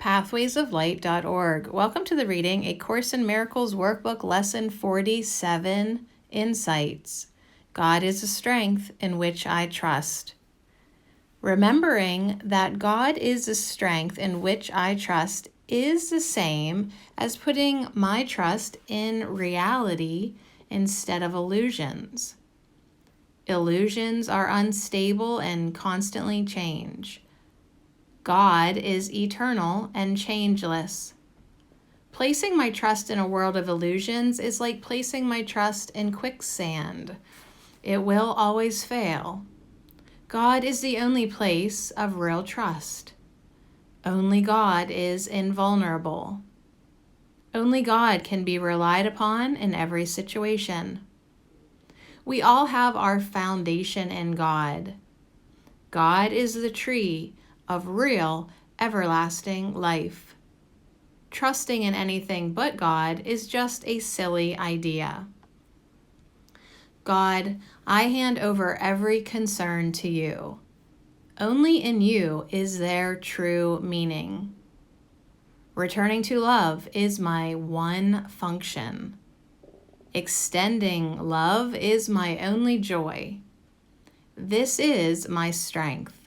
pathwaysoflight.org. Welcome to the reading, A Course in Miracles Workbook, Lesson 47, Insights. God is a strength in which I trust. Remembering that God is a strength in which I trust is the same as putting my trust in reality instead of illusions. Illusions are unstable and constantly change. God is eternal and changeless. Placing my trust in a world of illusions is like placing my trust in quicksand. It will always fail. God is the only place of real trust. Only God is invulnerable. Only God can be relied upon in every situation. We all have our foundation in God. God is the tree of real, everlasting life. Trusting in anything but God is just a silly idea. God, I hand over every concern to you. Only in you is there true meaning. Returning to love is my one function. Extending love is my only joy. This is my strength.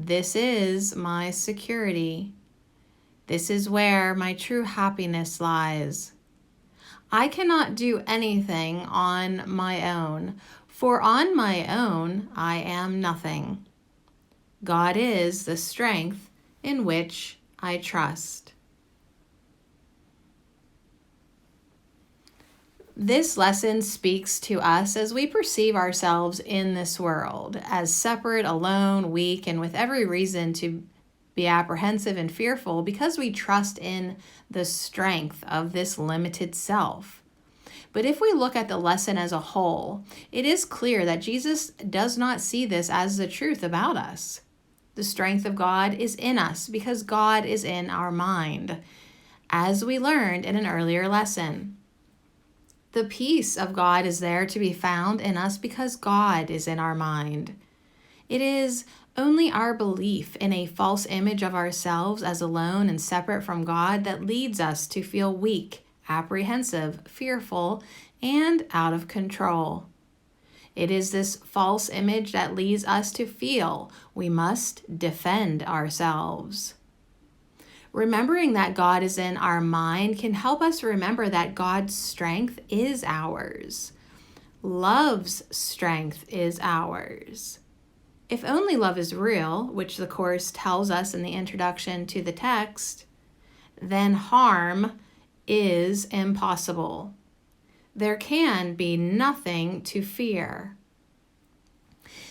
This is my security. This is where my true happiness lies. I cannot do anything on my own, for on my own I am nothing. God is the strength in which I trust. This lesson speaks to us as we perceive ourselves in this world as separate, alone, weak, and with every reason to be apprehensive and fearful because we trust in the strength of this limited self. But if we look at the lesson as a whole, it is clear that Jesus does not see this as the truth about us. The strength of God is in us because God is in our mind, as we learned in an earlier lesson. The peace of God is there to be found in us because God is in our mind. It is only our belief in a false image of ourselves as alone and separate from God that leads us to feel weak, apprehensive, fearful, and out of control. It is this false image that leads us to feel we must defend ourselves. Remembering that God is in our mind can help us remember that God's strength is ours. Love's strength is ours. If only love is real, which the Course tells us in the introduction to the text, then harm is impossible. There can be nothing to fear.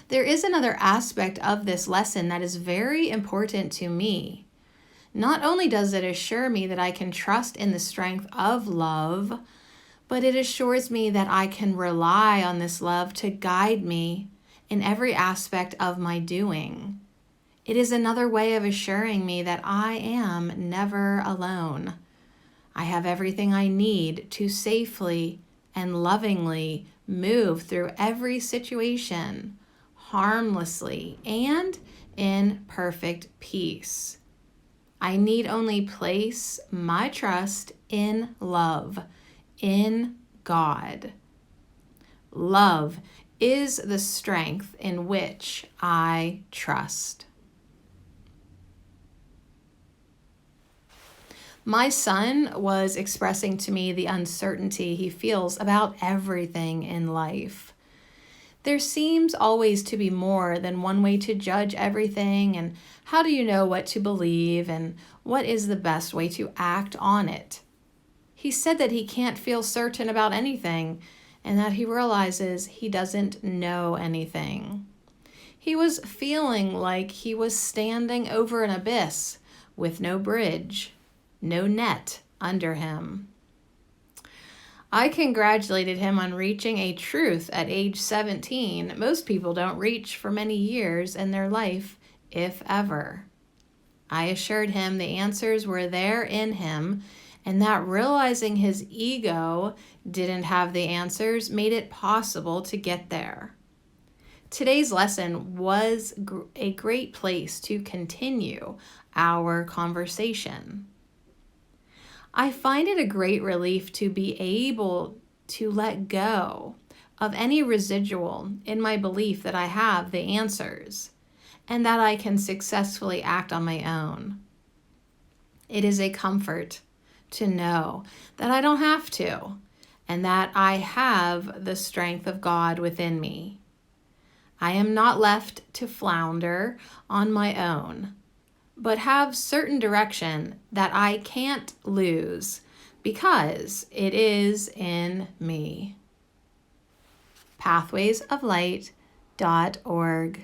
There is another aspect of this lesson that is very important to me. Not only does it assure me that I can trust in the strength of love, but it assures me that I can rely on this love to guide me in every aspect of my doing. It is another way of assuring me that I am never alone. I have everything I need to safely and lovingly move through every situation, harmlessly and in perfect peace. I need only place my trust in love, in God. Love is the strength in which I trust. My son was expressing to me the uncertainty he feels about everything in life. There seems always to be more than one way to judge everything, and how do you know what to believe and what is the best way to act on it? He said that he can't feel certain about anything and that he realizes he doesn't know anything. He was feeling like he was standing over an abyss with no bridge, no net under him. I congratulated him on reaching a truth at age 17 most people don't reach for many years in their life, if ever. I assured him the answers were there in him, and that realizing his ego didn't have the answers made it possible to get there. Today's lesson was a great place to continue our conversation. I find it a great relief to be able to let go of any residual in my belief that I have the answers and that I can successfully act on my own. It is a comfort to know that I don't have to and that I have the strength of God within me. I am not left to flounder on my own, but have certain direction that I can't lose because it is in me. pathwaysoflight.org